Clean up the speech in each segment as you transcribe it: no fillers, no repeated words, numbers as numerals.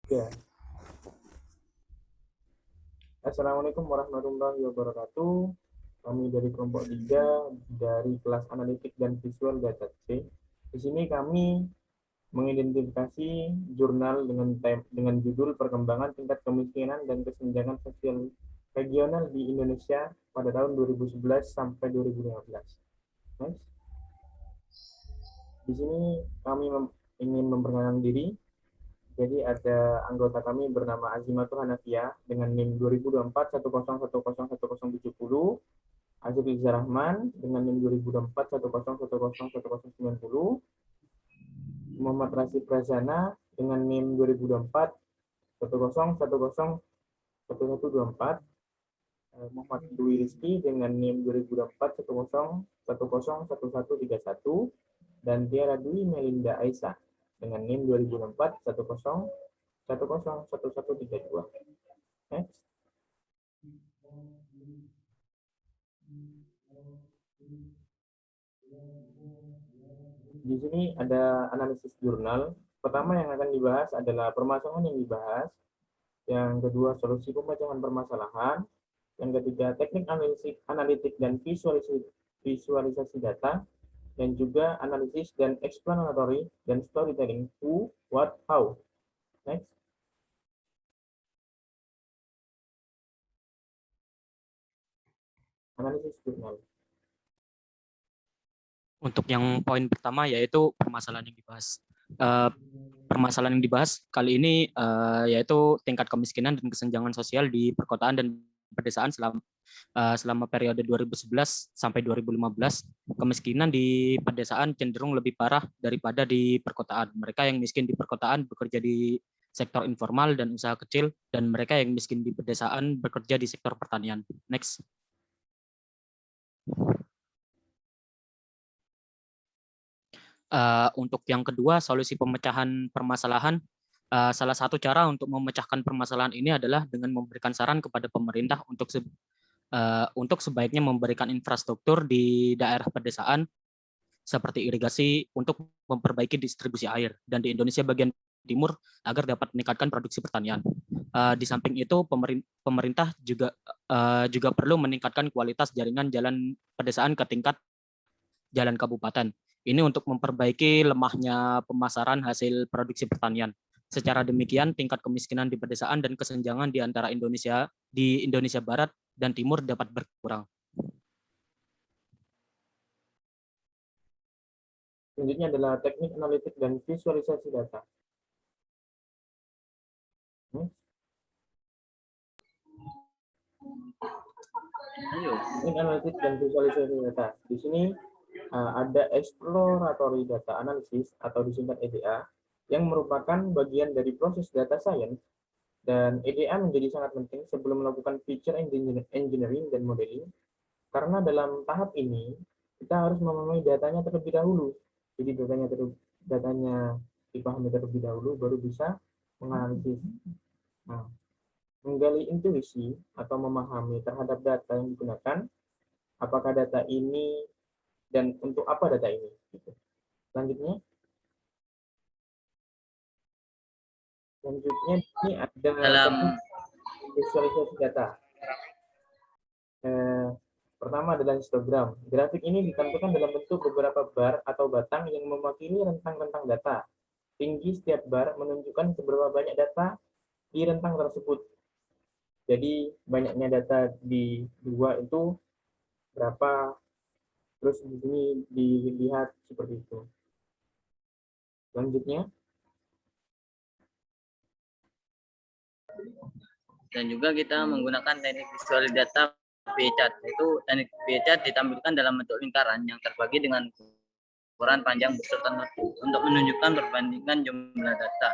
Ya, Assalamualaikum warahmatullahi wabarakatuh. Kami dari kelompok 3 dari kelas analitik dan visual data C. Di sini kami mengidentifikasi jurnal dengan judul Perkembangan Tingkat Kemiskinan dan Kesenjangan Sosial Regional di Indonesia pada tahun 2011 sampai 2015. Next. Di sini kami ingin memperkenalkan diri. Jadi ada anggota kami bernama Azimatul Hanafiah dengan NIM 2024 10101070, Azri Rahman dengan NIM 2024 1010101090, Muhammad Rasid Prazana dengan NIM 2024 10101124, Muhammad Dwi Rizki dengan NIM 2024 10101131, dan Tiara Dwi Melinda Aisyah dengan NIM 2024 10101132. Next. Di sini ada analisis jurnal. Pertama yang akan dibahas adalah permasalahan yang dibahas. Yang kedua, solusi pemecahan permasalahan. Yang ketiga, teknik analitik dan visualisasi data. Dan juga analisis dan explanatory dan storytelling, who, what, how. Next. Analisis jurnal. Untuk yang poin pertama yaitu permasalahan yang dibahas. Permasalahan yang dibahas kali ini yaitu tingkat kemiskinan dan kesenjangan sosial di perkotaan dan pedesaan selama periode 2011 sampai 2015. Kemiskinan di pedesaan cenderung lebih parah daripada di perkotaan. Mereka yang miskin di perkotaan bekerja di sektor informal dan usaha kecil, dan mereka yang miskin di pedesaan bekerja di sektor pertanian. Next. Untuk yang kedua, solusi pemecahan permasalahan. Salah satu cara untuk memecahkan permasalahan ini adalah dengan memberikan saran kepada pemerintah untuk sebaiknya memberikan infrastruktur di daerah pedesaan seperti irigasi untuk memperbaiki distribusi air, dan di Indonesia bagian timur agar dapat meningkatkan produksi pertanian. Di samping itu, pemerintah juga perlu meningkatkan kualitas jaringan jalan pedesaan ke tingkat jalan kabupaten. Ini untuk memperbaiki lemahnya pemasaran hasil produksi pertanian. Secara demikian, tingkat kemiskinan di pedesaan dan kesenjangan di antara Indonesia Barat dan Timur dapat berkurang. Selanjutnya adalah teknik analitik dan visualisasi data. Teknik analitik dan visualisasi data. Di sini ada exploratory data analysis atau disingkat EDA, yang merupakan bagian dari proses data science, dan EDA menjadi sangat penting sebelum melakukan feature engineering dan modeling, karena dalam tahap ini kita harus memahami datanya terlebih dahulu. Jadi datanya dipahami terlebih dahulu, baru bisa menganalisis. Nah, menggali intuisi atau memahami terhadap data yang digunakan, apakah data ini dan untuk apa data ini. Selanjutnya ini ada visualisasi data. Pertama adalah histogram. Grafik ini ditampilkan dalam bentuk beberapa bar atau batang yang mewakili rentang-rentang data. Tinggi setiap bar menunjukkan seberapa banyak data di rentang tersebut. Jadi banyaknya data di dua itu berapa, terus di sini dilihat seperti itu. Selanjutnya. Dan juga kita menggunakan teknik visual data pie chart. Itu teknik pie chart ditampilkan dalam bentuk lingkaran yang terbagi dengan ukuran panjang besar tertentu untuk menunjukkan perbandingan jumlah data,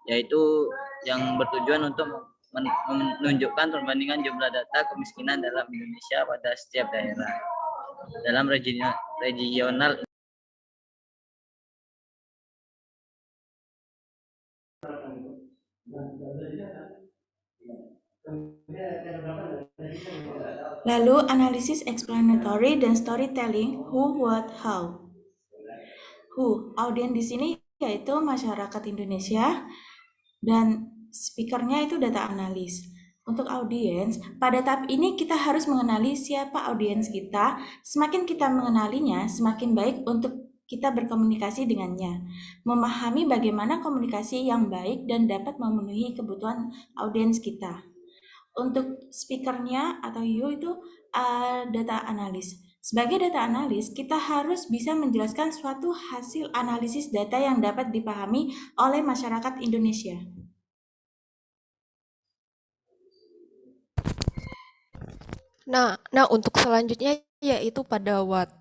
yaitu yang bertujuan untuk menunjukkan perbandingan jumlah data kemiskinan dalam Indonesia pada setiap daerah. Dalam regional Lalu analisis explanatory dan storytelling, who, what, how. Who, audiens di sini yaitu masyarakat Indonesia, dan speakernya itu data analis. Untuk audiens, pada tahap ini kita harus mengenali siapa audiens kita. Semakin kita mengenalinya, semakin baik untuk kita berkomunikasi dengannya. Memahami bagaimana komunikasi yang baik dan dapat memenuhi kebutuhan audiens kita. Untuk speakernya atau you itu data analis. Sebagai data analis, kita harus bisa menjelaskan suatu hasil analisis data yang dapat dipahami oleh masyarakat Indonesia. Nah, untuk selanjutnya yaitu pada what.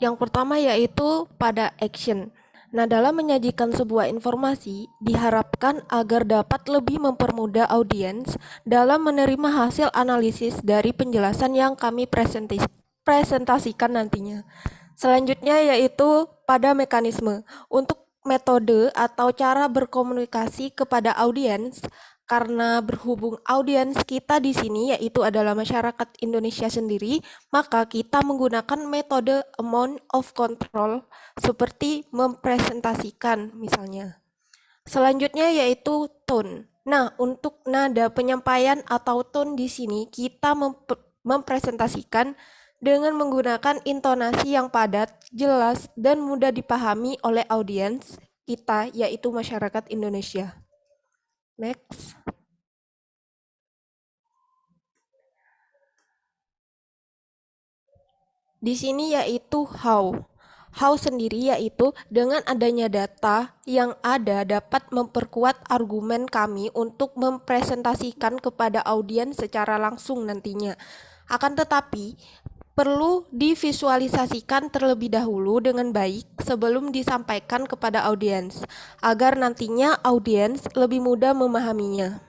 Yang pertama yaitu pada action. Nah, dalam menyajikan sebuah informasi, diharapkan agar dapat lebih mempermudah audiens dalam menerima hasil analisis dari penjelasan yang kami presentasikan nantinya. Selanjutnya yaitu pada mekanisme. Untuk metode atau cara berkomunikasi kepada audiens, karena berhubung audiens kita di sini yaitu adalah masyarakat Indonesia sendiri, maka kita menggunakan metode amount of control seperti mempresentasikan misalnya. Selanjutnya yaitu tone. Nah, untuk nada penyampaian atau tone di sini kita mempresentasikan dengan menggunakan intonasi yang padat, jelas, dan mudah dipahami oleh audiens kita yaitu masyarakat Indonesia. Next. Di sini yaitu how. How sendiri yaitu dengan adanya data yang ada dapat memperkuat argumen kami untuk mempresentasikan kepada audiens secara langsung nantinya. Akan tetapi, perlu divisualisasikan terlebih dahulu dengan baik sebelum disampaikan kepada audiens, agar nantinya audiens lebih mudah memahaminya.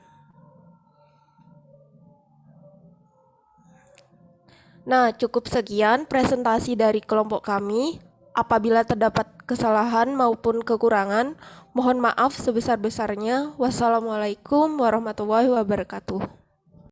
Nah, cukup sekian presentasi dari kelompok kami. Apabila terdapat kesalahan maupun kekurangan, mohon maaf sebesar-besarnya. Wassalamualaikum warahmatullahi wabarakatuh.